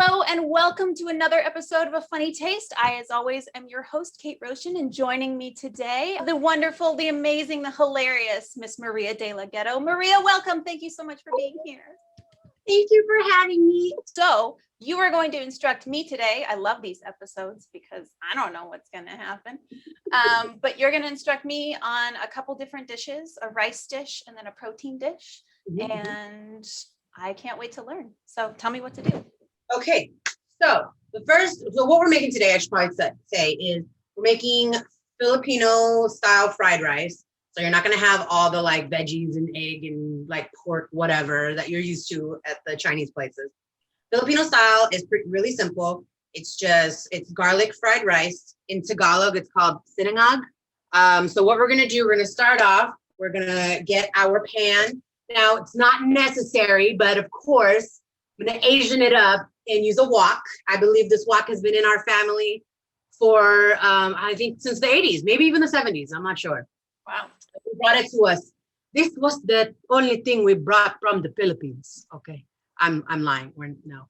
Hello and welcome to another episode of A Funny Taste. I, as always, am your host, Kate Roshan, and joining me today, the wonderful, the amazing, the hilarious Miss Maria de la Ghetto. Maria, welcome. Thank you so much for being here. Thank you for having me. So you are going to instruct me today. I love these episodes because I don't know what's going to happen. But you're going to instruct me on a couple different dishes, a rice dish and then a protein dish. Mm-hmm. And I can't wait to learn. So tell me what to do. Okay, so what we're making today, I should probably say, is we're making Filipino style fried rice. So you're not going to have all the like veggies and egg and like pork, whatever that you're used to at the Chinese places. Filipino style is really simple. It's garlic fried rice. In Tagalog, it's called sinangag. So what we're going to do, we're going to start off, we're going to get our pan. Now, it's not necessary, but of course, I'm going to Asian it up and use a wok. I believe this wok has been in our family for, I think, since the 80s, maybe even the 70s. I'm not sure. Wow. They brought it to us. This was the only thing we brought from the Philippines. Okay, I'm lying. No.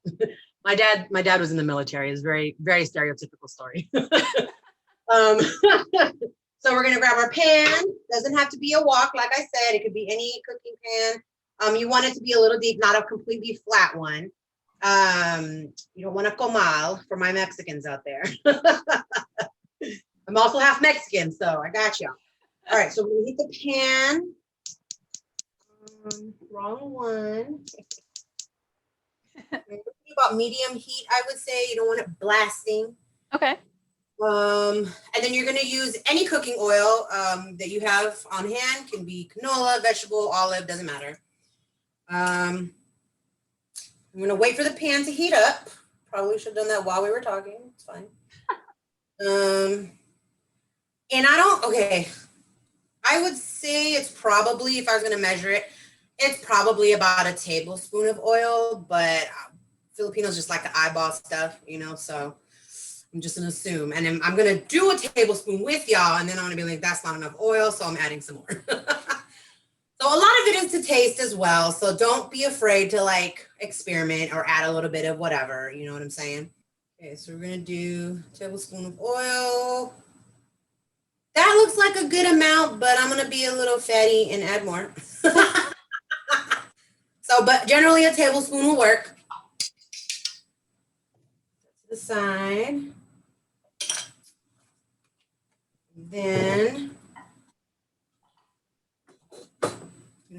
My dad was in the military. It's very, very stereotypical story. So we're going to grab our pan. Doesn't have to be a wok. Like I said, it could be any cooking pan. You want it to be a little deep, not a completely flat one. You don't want a comal for my Mexicans out there. I'm also half Mexican, so I got you. All right, so we're gonna heat the pan. Wrong one. About medium heat, I would say. You don't want it blasting. Okay. And then you're gonna use any cooking oil that you have on hand. Can be canola, vegetable, olive, doesn't matter. I'm gonna wait for the pan to heat up. Probably should have done that while we were talking. It's fine. And I would say it's probably, if I was gonna measure it, it's probably about a tablespoon of oil, but Filipinos just like to eyeball stuff, so I'm just gonna assume. And then I'm gonna do a tablespoon with y'all, and then I'm gonna be like, that's not enough oil, so I'm adding some more. So a lot of it is to taste as well. So don't be afraid to like experiment or add a little bit of whatever. You know what I'm saying? Okay, so we're going to do a tablespoon of oil. That looks like a good amount, but I'm going to be a little fatty and add more. But generally a tablespoon will work. To the side. Then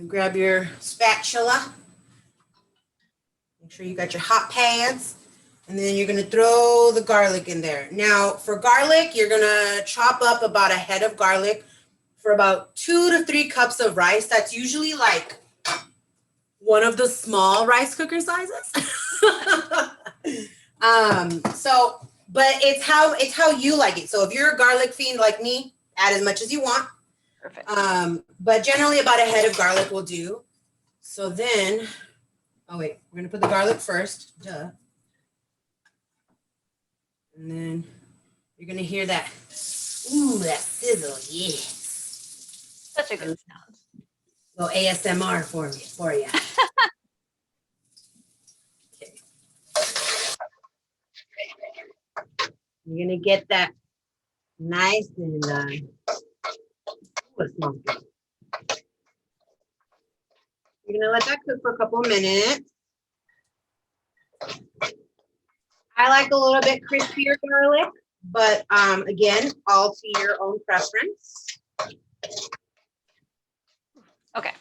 grab your spatula. Make sure you got your hot pads. And then you're going to throw the garlic in there. Now, for garlic, you're going to chop up about a head of garlic for about 2 to 3 cups of rice. That's usually like one of the small rice cooker sizes. But it's how you like it. So if you're a garlic fiend like me, add as much as you want. Perfect. But generally about a head of garlic will do. So then, we're going to put the garlic first. Duh. And then you're going to hear that. Ooh, that sizzle. Yes. Such a good sound. Little ASMR for you. Okay. You're going to get that nice and it smells good. You're gonna let that cook for a couple of minutes. I like a little bit crispier garlic, but again, all to your own preference. Okay.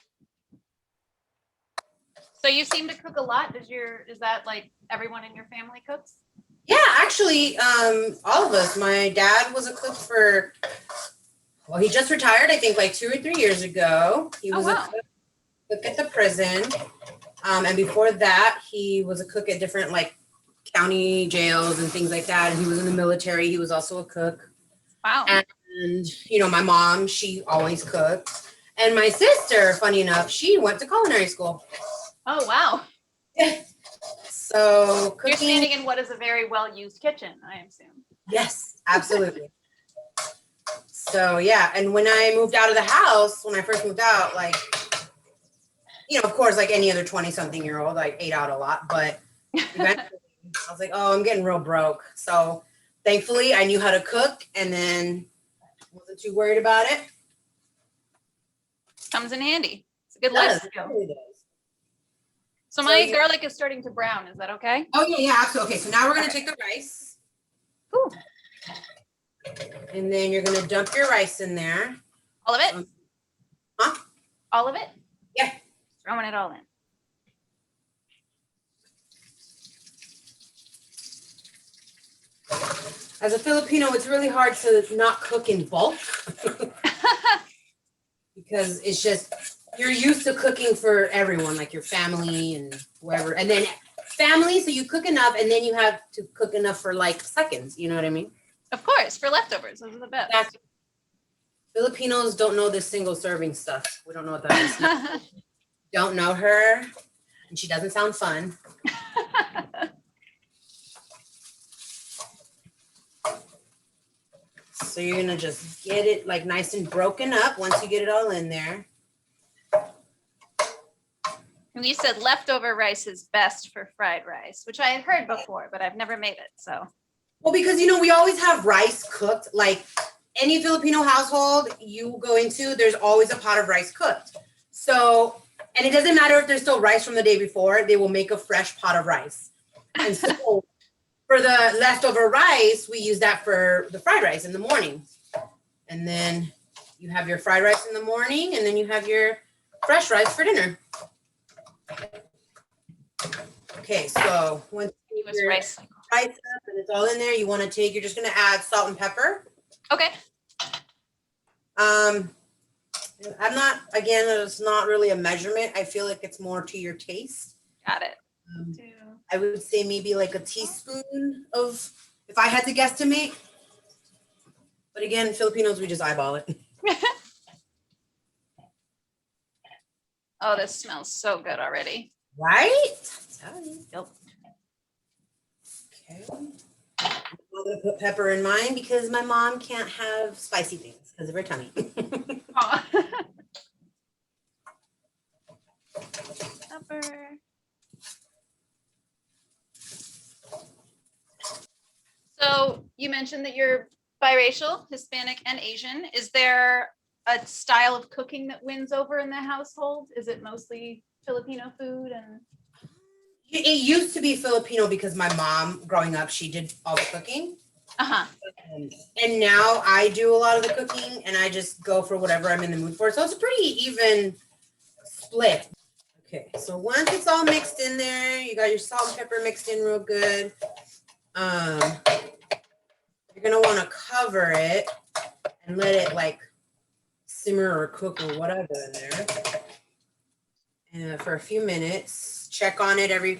So you seem to cook a lot. Is that like everyone in your family cooks? Yeah, actually, all of us. My dad was a cook he just retired, I think, like 2 or 3 years ago. He was a cook at the prison. And before that, he was a cook at different, like, county jails and things like that. And he was in the military. He was also a cook. Wow. And, my mom, she always cooked. And my sister, funny enough, she went to culinary school. Oh, wow. So cooking. You're standing in what is a very well-used kitchen, I assume. Yes, absolutely. So, yeah. And when I moved out of the house, when I first moved out, like, of course, like any other 20-something-year-old, I ate out a lot. But eventually I was like, oh, I'm getting real broke. So thankfully I knew how to cook and then wasn't too worried about it. Comes in handy. It's a good It life does. It skill. really does. So So my garlic is starting to brown. Is that okay? Oh yeah, absolutely. Okay, so now we're gonna take the rice. Ooh, And then you're gonna dump your rice in there. all of it? Huh? All of it? Yeah. Throwing it all in. As a Filipino, it's really hard to not cook in bulk because it's just you're used to cooking for everyone, like your family and whoever. And then family, so you cook enough and then you have to cook enough for like seconds. You know what I mean? Of course, for leftovers. Those are the best. Exactly. Filipinos don't know this single serving stuff. We don't know what that is. Don't know her, and she doesn't sound fun. So you're gonna just get it like nice and broken up once you get it all in there. And you said leftover rice is best for fried rice, which I had heard before, but I've never made it. So, Well, because we always have rice cooked. Like any Filipino household you go into, there's always a pot of rice cooked. So, and it doesn't matter if there's still rice from the day before, they will make a fresh pot of rice. And so for the leftover rice, we use that for the fried rice in the morning. And then you have your fried rice in the morning, and then you have your fresh rice for dinner. Okay, so once your rice up and it's all in there, you want to take, you're just going to add salt and pepper. okay. I'm not, again, it's not really a measurement. I feel like it's more to your taste. Got it. I would say maybe like a teaspoon of, if I had to guesstimate. But again, Filipinos, we just eyeball it. Oh, this smells so good already. Right? Yep. Okay. I'm going to put pepper in mine because my mom can't have spicy things because of her tummy. Aw. Pepper. So you mentioned that you're biracial, Hispanic and Asian. Is there a style of cooking that wins over in the household? Is it mostly Filipino food? And It used to be Filipino because my mom, growing up, she did all the cooking. uh-huh. And now I do a lot of the cooking and I just go for whatever I'm in the mood for. So it's a pretty even split. Okay, so once it's all mixed in there, you got your salt and pepper mixed in real good. You're gonna want to cover it and let it like simmer or cook or whatever in there. And for a few minutes, check on it every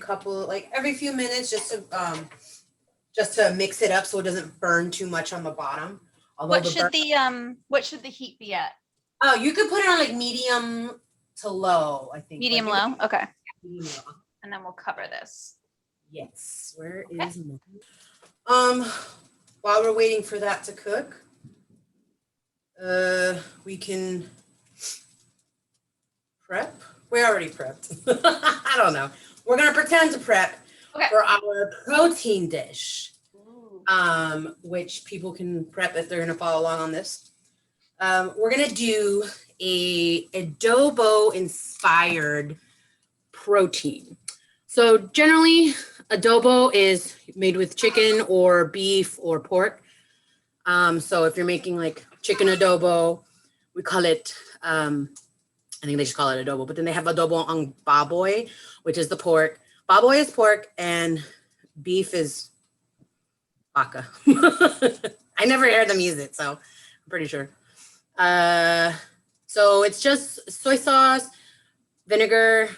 few minutes just to mix it up so it doesn't burn too much on the bottom. What should the heat be at? Oh, you could put it on like medium to low, I think. Medium low? Okay. Medium low. And then we'll cover this. Yes. Where is mine? While we're waiting for that to cook, we can prep. We already prepped. I don't know. We're gonna pretend to prep for our protein dish, which people can prep if they're gonna follow along on this. We're gonna do a adobo inspired protein. So generally, adobo is made with chicken or beef or pork. So if you're making like chicken adobo, we call it, I think they just call it adobo, but then they have adobo ang baboy, which is the pork. Baboy is pork and beef is baka. I never heard them use it, so I'm pretty sure. So it's just soy sauce, vinegar,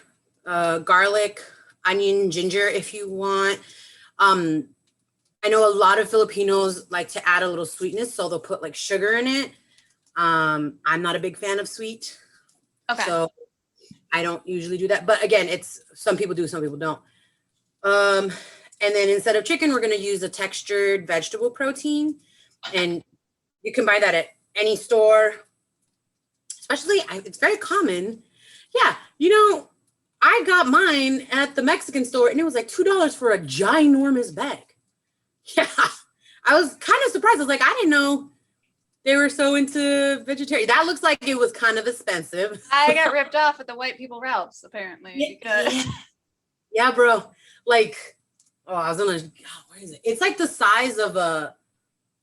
garlic, onion, ginger if you want. I know a lot of Filipinos like to add a little sweetness, so they'll put like sugar in it. I'm not a big fan of sweet. Okay. So I don't usually do that. But again, it's some people do, some people don't. And then instead of chicken, we're going to use a textured vegetable protein. And you can buy that at any store. Especially, it's very common. Yeah, I got mine at the Mexican store and it was like $2 for a ginormous bag. Yeah. I was kind of surprised. I was like, I didn't know they were so into vegetarian. That looks like it was kind of expensive. I got ripped off at the white people Ralph's apparently. Because Yeah, bro. Like, I was where is it? It's like the size of a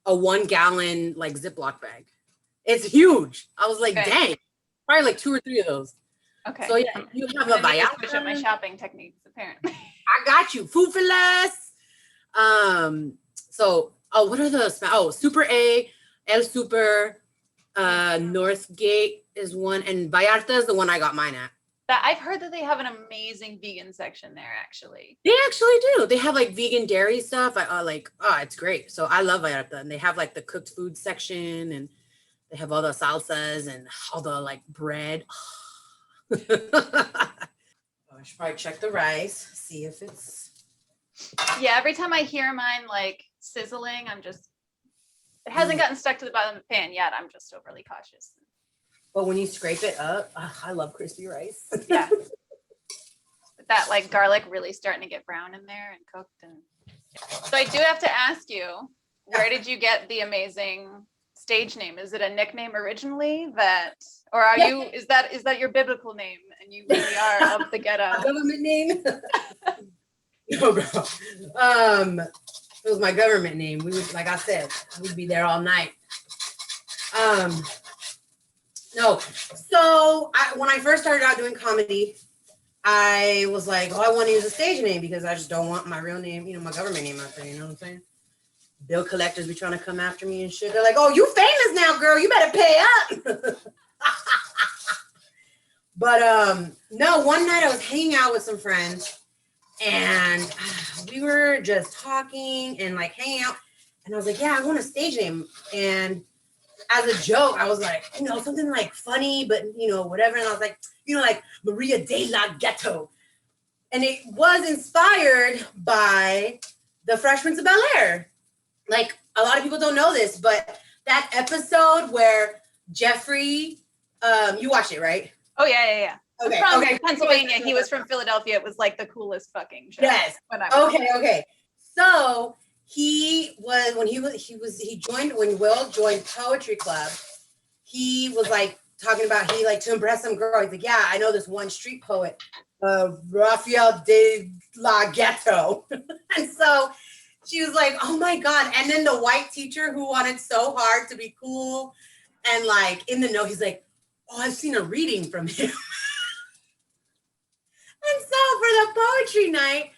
1 gallon like Ziploc bag. It's huge. I was like, dang, probably like 2 or 3 of those. Okay. So yeah, you have a vallarta. Switch up my shopping techniques apparently. I got you. Food for less. So what are the Super A, El Super, Northgate is one, and Vallarta is the one I got mine at. I've heard that they have an amazing vegan section there, actually. They actually do. They have like vegan dairy stuff. It's great. So I love Vallarta, and they have like the cooked food section, and they have all the salsas and all the like bread. I should probably check the rice, see if it's. Yeah, every time I hear mine like sizzling, it hasn't gotten stuck to the bottom of the pan yet. I'm just overly cautious. But when you scrape it up, I love crispy rice. Yeah. But that like garlic really starting to get brown in there and cooked. And so I do have to ask you, where did you get the amazing stage name? Is it a nickname originally or is that your biblical name and you really are of the ghetto? Government name? No, bro. It was my government name. We would, like I said, we'd be there all night. No. So when I first started out doing comedy, I was like, I want to use a stage name because I just don't want my real name, my government name out there, you know what I'm saying? Bill collectors be trying to come after me and shit. They're like, oh, you famous now, girl. You better pay up. But no, one night I was hanging out with some friends and we were just talking and like hanging out. And I was like, yeah, I want a stage name. And as a joke, I was like, something like funny, but whatever. And I was like, like Maria de la Ghetto. And it was inspired by the Fresh Prince of Bel-Air. Like a lot of people don't know this, but that episode where Jeffrey, you watched it, right? Oh yeah. Okay. From okay. Pennsylvania. He was from Philadelphia. It was like the coolest fucking show. Yes. Okay. So he joined when Will joined Poetry Club. He was like talking about to impress some girl. He's like, yeah, I know this one street poet, Rafael de la Ghetto. And so she was like, oh my God. And then the white teacher who wanted so hard to be cool and like in the note, he's like, oh, I've seen a reading from him. And so for the poetry night,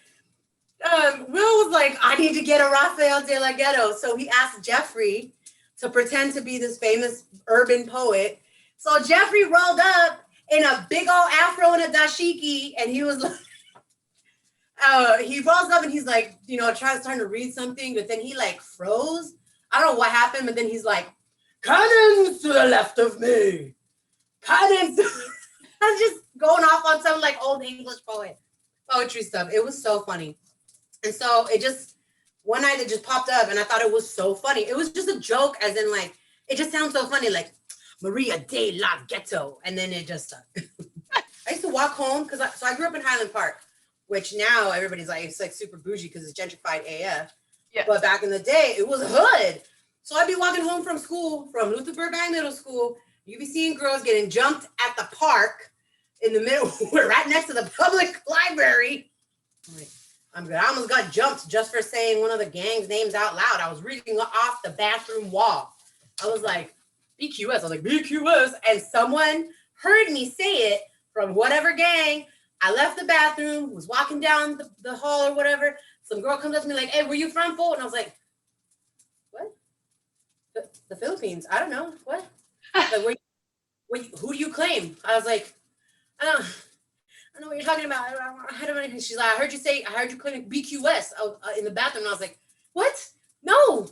Will was like, I need to get a Rafael de la Ghetto. So he asked Jeffrey to pretend to be this famous urban poet. So Jeffrey rolled up in a big old afro and a dashiki, and he was like, he rolls up and he's like, trying to read something, but then he like froze. I don't know what happened, but then he's like, cannons to the left of me. Cannons. I was just going off on some like old English poetry stuff. It was so funny. And so one night it just popped up and I thought it was so funny. It was just a joke, as in like, it just sounds so funny, like Maria de la Ghetto. And then it just stuck. I used to walk home because I grew up in Highland Park, which now everybody's like, it's like super bougie because it's gentrified AF. Yeah. But back in the day, it was hood. So I'd be walking home from school, from Luther Burbank Middle School. You'd be seeing girls getting jumped at the park in the middle. We're right next to the public library. I'm good. I almost got jumped just for saying one of the gang's names out loud. I was reading off the bathroom wall. I was like, BQS. I was like, BQS. And someone heard me say it from whatever gang. I left the bathroom, was walking down the hall or whatever. Some girl comes up to me like, hey, where you from, fool? And I was like, what? The Philippines. I don't know. What? Like, who do you claim? I was like, I don't know what you're talking about. She's like, I heard you claim BQS in the bathroom. And I was like, what? No,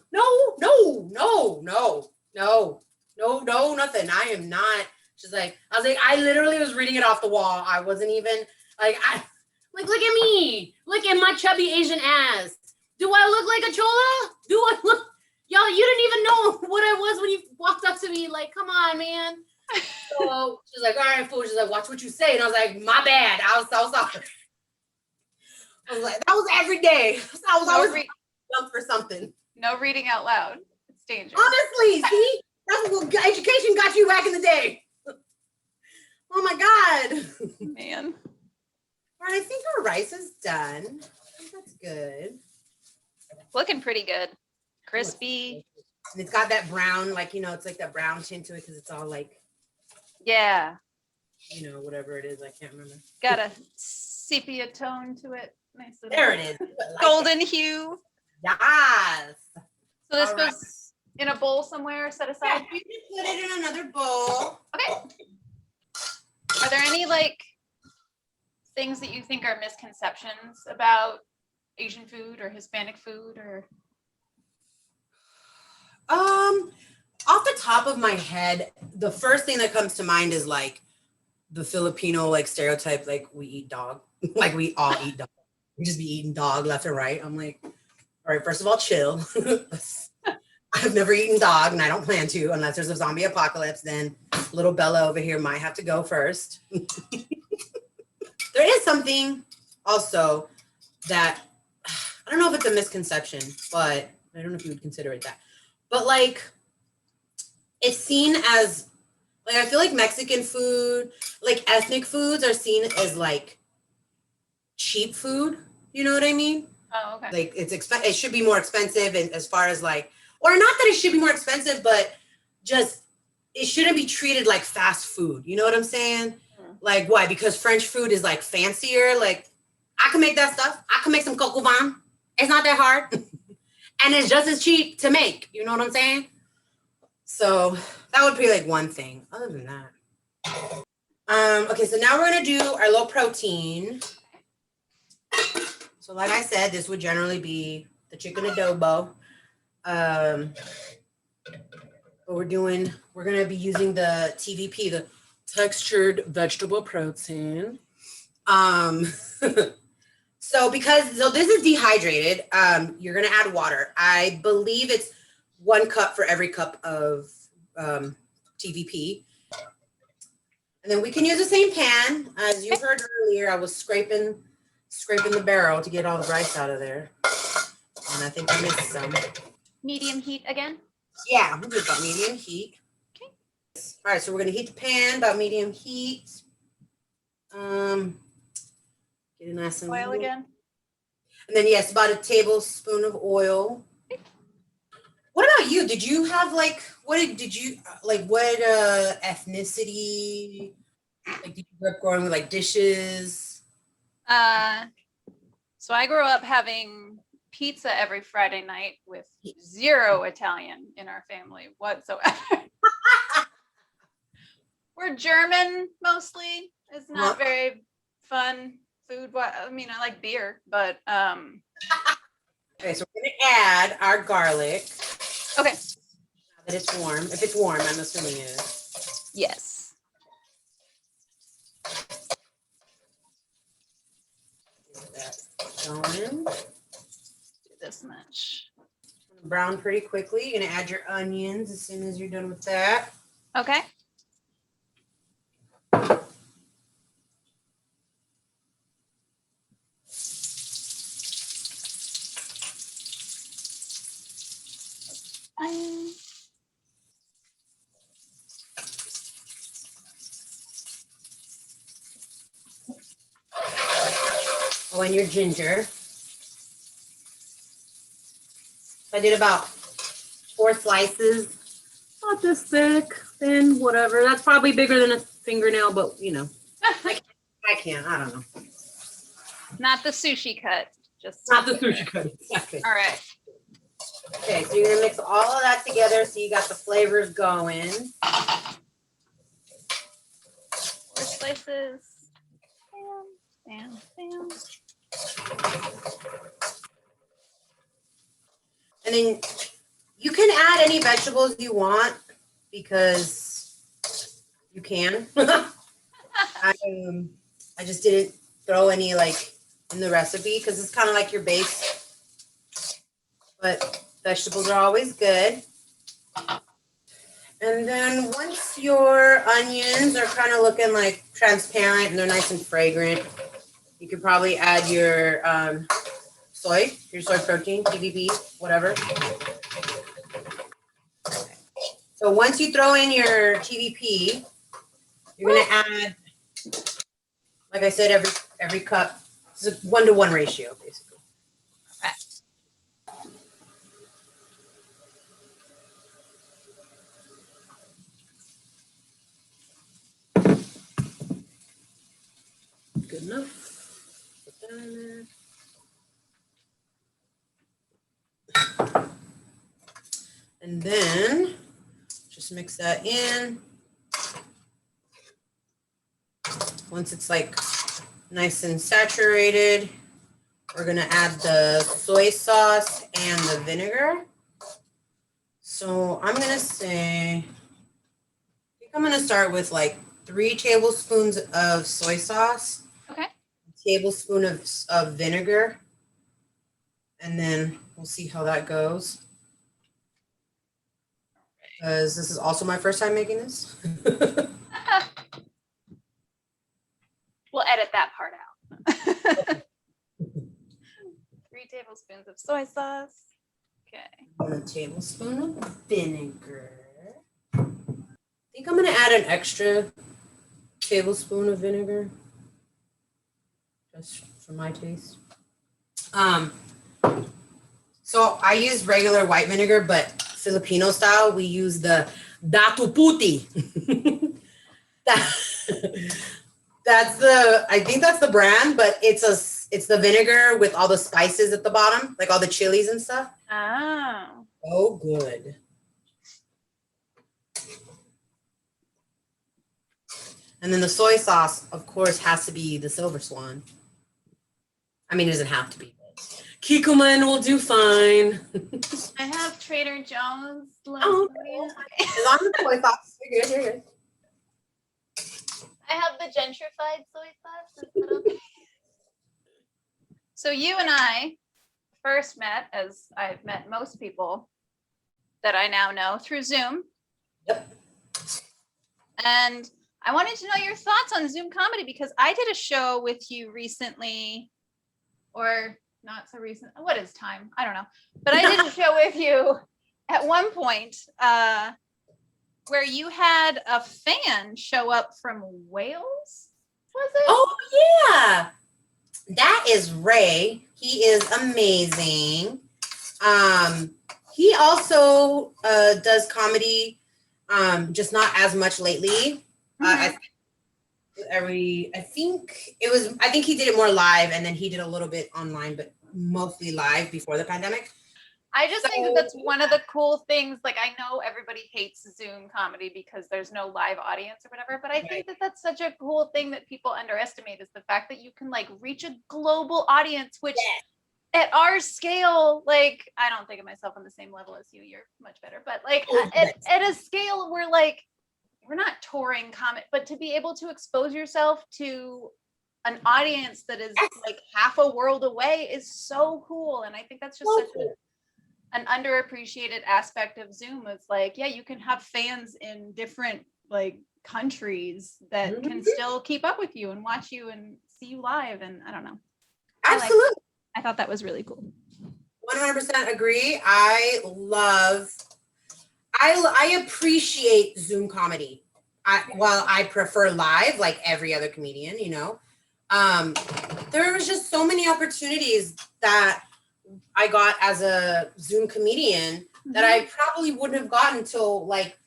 nothing. I am not. She's like, I was like, I literally was reading it off the wall. I wasn't even like, look at me. Look at my chubby Asian ass. Do I look like a chola? Do I look? Y'all, you didn't even know what I was when you walked up to me. Like, come on, man. So she's like, all right, fool. She's like, watch what you say. And I was like, my bad. I was so sorry. I was like, that was every day. So I was always dumb for something. No reading out loud. It's dangerous. Honestly, see? That's what education got you back in the day. Oh my God. Man. All right, I think our rice is done. I think that's good. Looking pretty good. Crispy. And it's got that brown, like, it's like that brown tint to it because it's all like, Yeah. whatever it is. I can't remember. Got a sepia tone to it. Nice little There it is. golden hue. Yes. So this All right. goes in a bowl somewhere set aside? Yeah, you can put it in another bowl. Okay. Are there any like things that you think are misconceptions about Asian food or Hispanic food or? Off the top of my head, the first thing that comes to mind is like the Filipino like stereotype, like we eat dog, like we all eat dog. We just be eating dog left and right. I'm like, all right, first of all, chill. I've never eaten dog and I don't plan to unless there's a zombie apocalypse. Then little Bella over here might have to go first. There is something also that I don't know if it's a misconception, but I don't know if you would consider it that. But like, it's seen as like, I feel like Mexican food, like ethnic foods are seen as like cheap food. You know what I mean? Oh, okay. Like it should be more expensive, and as far as like, or not that it should be more expensive, but just it shouldn't be treated like fast food. You know what I'm saying? Like why? Because French food is like fancier. Like I can make that stuff. I can make some coq au vin. It's not that hard. And it's just as cheap to make. You know what I'm saying? So that would be like one thing. Other than that. Okay, so now we're gonna do our low protein. So like I said, this would generally be the chicken adobo. But we're gonna be using the TVP, the textured vegetable protein. So this is dehydrated, you're gonna add water. I believe it's 1 cup for every cup of TVP. And then we can use the same pan. As you heard earlier, I was scraping the barrel to get all the rice out of there. And I think I missed some. Medium heat again? Yeah, we'll do about medium heat. Okay. All right, so we're gonna heat the pan about medium heat. Get it nice and Oil again? And then yes, about a tablespoon of oil. What about you? Did you have like what ethnicity? Like did you grow up growing with like dishes? So I grew up having pizza every Friday night with 0 Italian in our family whatsoever. We're German mostly. It's not very fun food. I mean, I like beer, but Okay, so we're gonna add our garlic. Okay. Now that it's warm. If it's warm, I'm assuming it is. Yes. Get that going. Do this much. Brown pretty quickly. You're gonna add your onions as soon as you're done with that. Okay. Oh, and your ginger. I did about 4 slices. Not this thick, thin, whatever. That's probably bigger than a fingernail, but I can't. I don't know. Not the sushi cut. Just Not the sushi cut. Exactly. All right. Okay, so you're gonna mix all of that together so you got the flavors going. 4 slices. Bam, bam, bam. And then you can add any vegetables you want because you can. I just didn't throw any like in the recipe because it's kind of like your base. But vegetables are always good. And then once your onions are kind of looking like transparent and they're nice and fragrant, you could probably add your soy protein, TVP, whatever. So once you throw in your TVP, you're gonna add, like I said, every cup. It's a 1-to-1 ratio, basically. Good enough. Put that in there. And then just mix that in. Once it's like nice and saturated, we're gonna add the soy sauce and the vinegar. So I'm gonna say, I think I'm gonna start with like 3 tablespoons of soy sauce. Okay. A tablespoon of vinegar. And then we'll see how that goes. Because this is also my first time making this. We'll edit that part out. 3 tablespoons of soy sauce. Okay. 1 tablespoon of vinegar. I think I'm gonna add an extra tablespoon of vinegar, just for my taste. So I use regular white vinegar, but Filipino style, we use the Datu Puti. I think that's the brand, but it's the vinegar with all the spices at the bottom, like all the chilies and stuff. Oh. Oh, good. And then the soy sauce, of course, has to be the Silver Swan. I mean, it doesn't have to be. Kikkoman will do fine. I have Trader Joe's. Oh, as long as the soy sauce, you're good, you're good. I have the gentrified soy sauce. Is that okay? So you and I first met, as I've met most people that I now know, through Zoom. Yep. And I wanted to know your thoughts on Zoom comedy because I did a show with you recently, or not so recent. What is time? I don't know. But I did a show with you at one point where you had a fan show up from Wales. Was it? Oh, yeah. That is Ray. He is amazing. He also does comedy, just not as much lately. I think he did it more live, and then he did a little bit online, but mostly live before the pandemic. I just think that that's one of the cool things. Like, I know everybody hates Zoom comedy because there's no live audience or whatever, but I think that that's such a cool thing that people underestimate is the fact that you can like reach a global audience, which at our scale, like, I don't think of myself on the same level as you. You're much better, but like at a scale where like, we're not touring comic, but to be able to expose yourself to an audience that is like half a world away is so cool. And I think that's just an underappreciated aspect of Zoom. It's like, yeah, you can have fans in different like countries that can still keep up with you and watch you and see you live. And I don't know. Absolutely. I thought that was really cool. 100% agree. I appreciate Zoom comedy. While I prefer live, like every other comedian, you know, there was just so many opportunities that I got as a Zoom comedian that I probably wouldn't have gotten until like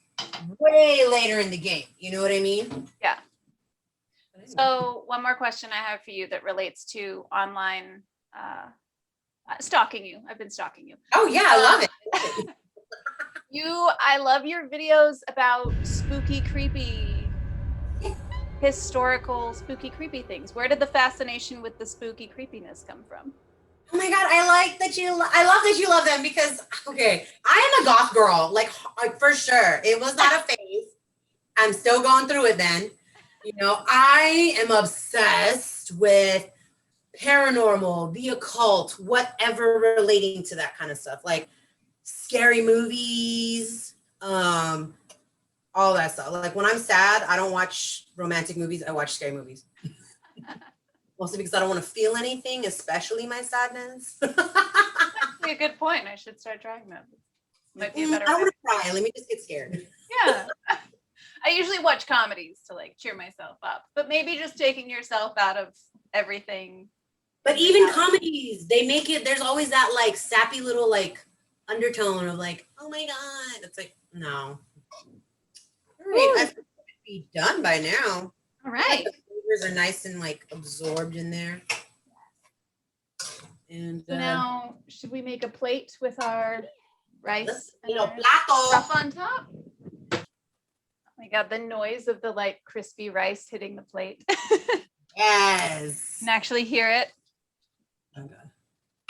way later in the game. You know what I mean? Yeah. So one more question I have for you that relates to online stalking you. I've been stalking you. Oh yeah, I love it. I love your videos about spooky, creepy, historical, spooky, creepy things. Where did the fascination with the spooky creepiness come from? Oh my God, I love that you love them because, okay, I am a goth girl, like for sure. It was not a phase. I'm still going through it then. You know, I am obsessed with paranormal, the occult, whatever relating to that kind of stuff. Like scary movies, all that stuff. Like when I'm sad, I don't watch romantic movies. I watch scary movies. Mostly because I don't want to feel anything, especially my sadness. Actually, a good point. I should start trying that. Might be a better I don't way. want to cry. Let me just get scared. Yeah. I usually watch comedies to like cheer myself up, but maybe just taking yourself out of everything. But even comedies, they make it, there's always that like sappy little like undertone of like, oh my God. It's like, no. All right, I think it should be done by now. All right. The flavors are nice and like absorbed in there. And So now, should we make a plate with our rice and our plato. stuff on top? Oh my God, the noise of the like crispy rice hitting the plate. Yes. You can actually hear it. Oh God,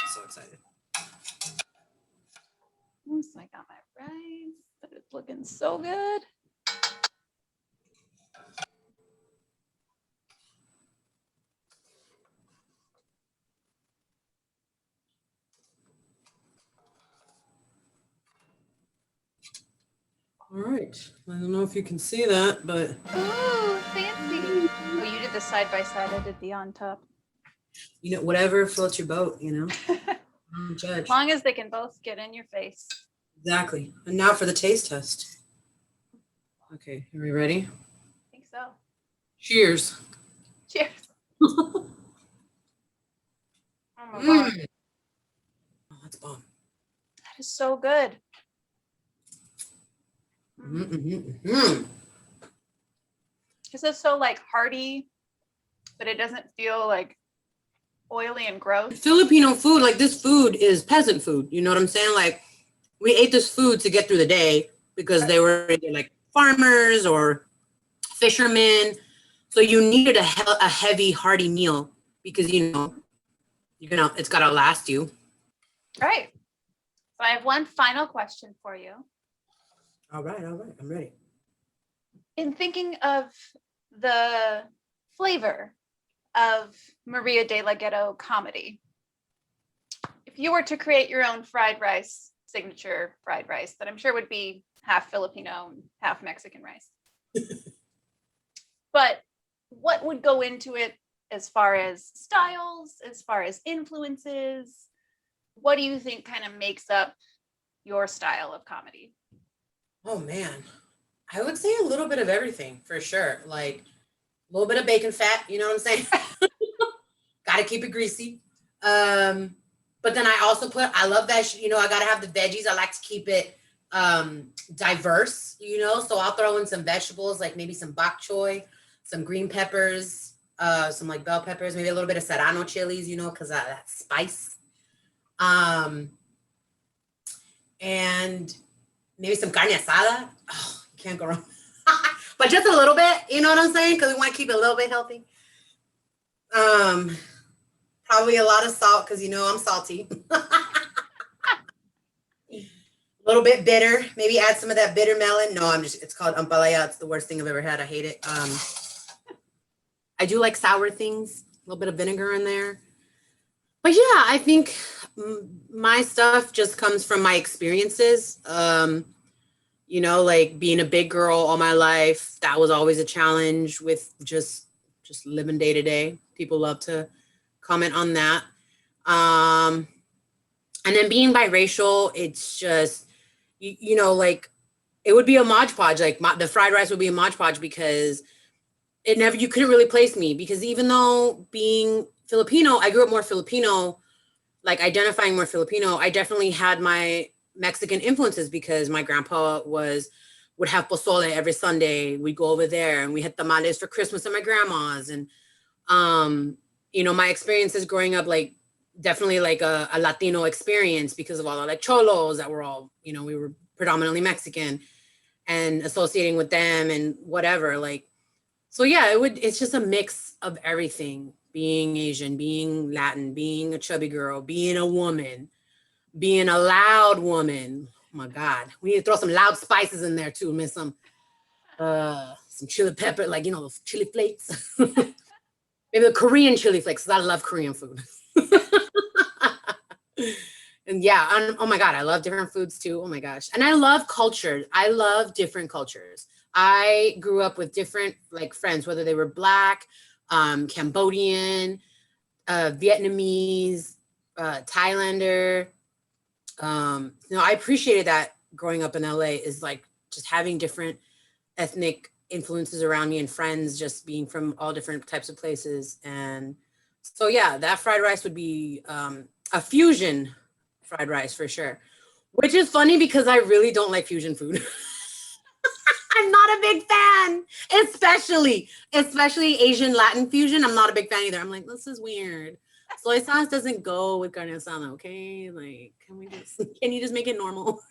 I'm so excited. So I got my rice, but it's looking so good. All right. I don't know if you can see that, but Ooh, fancy. Oh, you did the side by side. I did the on top. you know, whatever floats your boat, you know. Don't judge. As long as they can both get in your face. Exactly. And now for the taste test. Okay, are we ready? I think so. Cheers. Cheers. Oh my God. Oh, that's bomb. That is so good. This is so like hearty, but it doesn't feel like oily and gross. Filipino food, like this food is peasant food. You know what I'm saying? Like we ate this food to get through the day because they were either like farmers or fishermen. So you needed a heavy, hearty meal because you know it's gotta last you. All right. So I have one final question for you. All right, I'm ready. In thinking of the flavor of Maria de la Ghetto comedy, if you were to create your own fried rice, signature fried rice, that I'm sure would be half Filipino and half Mexican rice, but what would go into it as far as styles, as far as influences? What do you think kind of makes up your style of comedy? Oh man, I would say a little bit of everything for sure. Like a little bit of bacon fat, you know what I'm saying? Gotta keep it greasy. But then I love that, I gotta have the veggies. I like to keep it diverse, so I'll throw in some vegetables, like maybe some bok choy, some green peppers, some like bell peppers, maybe a little bit of serrano chilies, because of that spice. And maybe some carne asada. Oh, you can't go wrong. But just a little bit, you know what I'm saying? Because we want to keep it a little bit healthy. Probably a lot of salt because I'm salty. A little bit bitter. Maybe add some of that bitter melon. No, it's called ampalaya. It's the worst thing I've ever had. I hate it. I do like sour things. A little bit of vinegar in there. But yeah, I think my stuff just comes from my experiences. Like being a big girl all my life, that was always a challenge with just living day to day. People love to comment on that. And then being biracial, it's just, like it would be a Mod Podge. Like the fried rice would be a Mod Podge because you couldn't really place me because even though being Filipino, I grew up more Filipino, like identifying more Filipino, I definitely had my Mexican influences because my grandpa would have pozole every Sunday. We'd go over there and we had tamales for Christmas at my grandma's. And, my experiences growing up, like definitely like a Latino experience because of all the like cholos that were all, we were predominantly Mexican and associating with them and whatever. Like, so yeah, it's just a mix of everything. Being Asian, being Latin, being a chubby girl, being a woman, being a loud woman. Oh my God. We need to throw some loud spices in there too. Miss some chili pepper, like, those chili flakes. Maybe the Korean chili flakes, because I love Korean food. And yeah, oh my God, I love different foods too. Oh my gosh. And I love culture. I love different cultures. I grew up with different like friends, whether they were Black, Cambodian, Vietnamese, Thailander. I appreciated that growing up in LA is like just having different ethnic influences around me and friends just being from all different types of places. And so, yeah, that fried rice would be a fusion fried rice for sure, which is funny because I really don't like fusion food. I'm not a big fan, especially Asian Latin fusion. I'm not a big fan either. I'm like, this is weird. Soy sauce doesn't go with carne asada, okay? Like, can you just make it normal?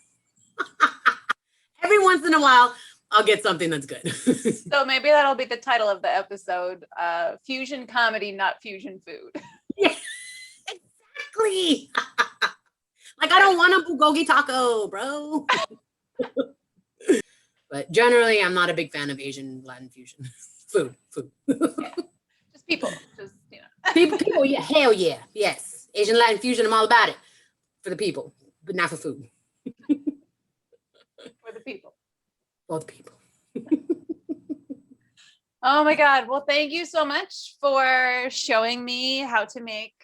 Every once in a while, I'll get something that's good. So maybe that'll be the title of the episode, fusion comedy, not fusion food. Yeah, exactly. Like, I don't want a bulgogi taco, bro. But generally, I'm not a big fan of Asian Latin fusion food. Yeah. Just people, People, yeah, hell yeah, yes. Asian Latin fusion, I'm all about it for the people, but not for food. For the people. For the people. Oh my God. Well, thank you so much for showing me how to make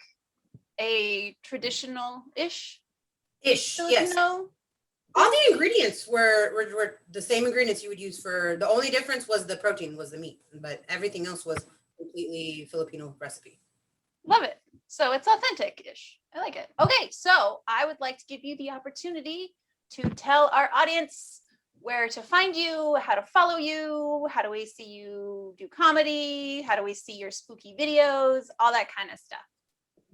a traditional-ish Yes. Filipino. All the ingredients were the same ingredients you would use for, the only difference was the protein, was the meat, but everything else was completely Filipino recipe. Love it. So it's authentic-ish. I like it. Okay, so I would like to give you the opportunity to tell our audience where to find you, how to follow you, how do we see you do comedy, how do we see your spooky videos, all that kind of stuff.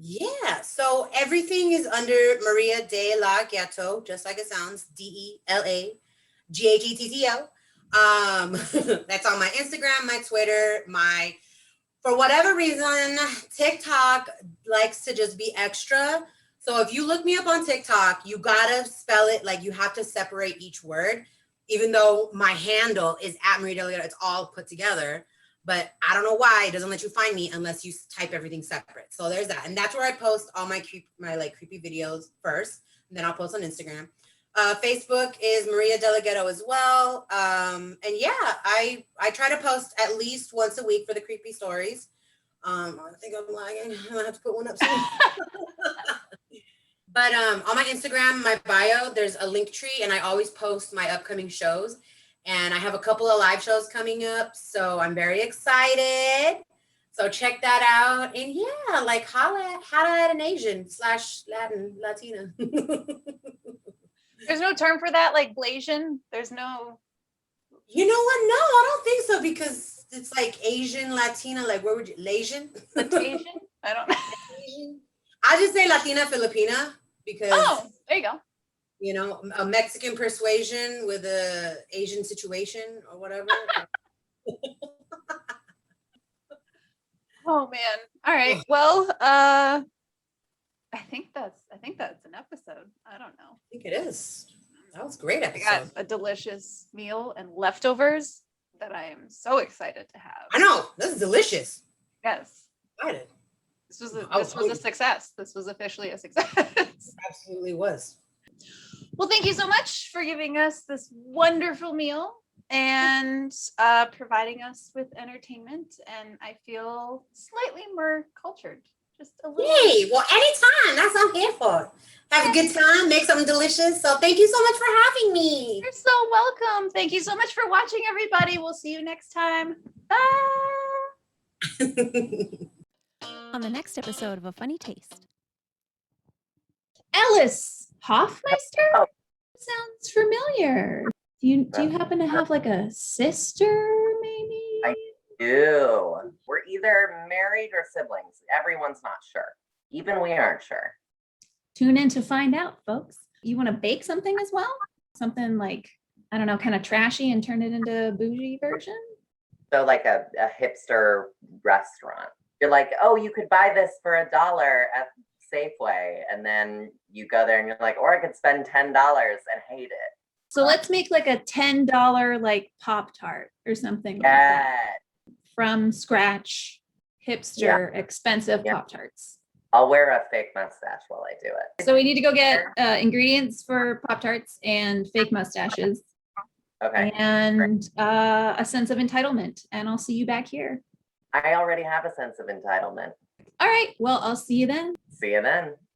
Yeah, so everything is under Maria de la Ghetto, just like it sounds, DELAGHETTL. That's on my Instagram, my Twitter, for whatever reason, TikTok likes to just be extra. So if you look me up on TikTok, you gotta spell it, like you have to separate each word, even though my handle is at Maria de la Ghetto, it's all put together. But I don't know why it doesn't let you find me unless you type everything separate. So there's that. And that's where I post all my creepy videos first. And then I'll post on Instagram. Facebook is Maria de la Ghetto as well. And yeah, I try to post at least once a week for the creepy stories. I think I'm lagging. I'm gonna have to put one up soon. But on my Instagram, my bio, there's a link tree, and I always post my upcoming shows. And I have a couple of live shows coming up, so I'm very excited. So check that out. And yeah, like holla at an Asian / Latina. There's no term for that, like Blasian? There's no... You know what? No, I don't think so, because it's like Asian, Latina, like where would you, Lasian? Latasian? I don't know. I just say Latina, Filipina, because... Oh, there you go. You know, a Mexican persuasion with a Asian situation or whatever. Oh man. All right. Well, I think that's an episode. I don't know. I think it is. That was a great I episode. got a delicious meal and leftovers that I am so excited to have. I know. This is delicious. Yes. Excited. This was a success. This was officially a success. Absolutely was. Well, thank you so much for giving us this wonderful meal and providing us with entertainment. And I feel slightly more cultured. Just a little. Hey, well, anytime. That's what I'm here for. Have a good time. Make something delicious. So thank you so much for having me. You're so welcome. Thank you so much for watching, everybody. We'll see you next time. Bye. On the next episode of A Funny Taste. Ellis Hoffmeister? Sounds familiar. Do you happen to have like a sister, maybe? I do. We're either married or siblings. Everyone's not sure. Even we aren't sure. Tune in to find out, folks. You want to bake something as well? Something like, I don't know, kind of trashy and turn it into a bougie version? So like a hipster restaurant. You're like, oh, you could buy this for $1 at Safeway, and then you go there and you're like, or I could spend $10 and hate it. So let's make like a $10 like Pop-Tart or something like that. From scratch, hipster, expensive Pop-Tarts. I'll wear a fake mustache while I do it. So we need to go get ingredients for Pop-Tarts and fake mustaches. Okay. and a sense of entitlement. And I'll see you back here. I already have a sense of entitlement. All right. Well, I'll see you then. See you then.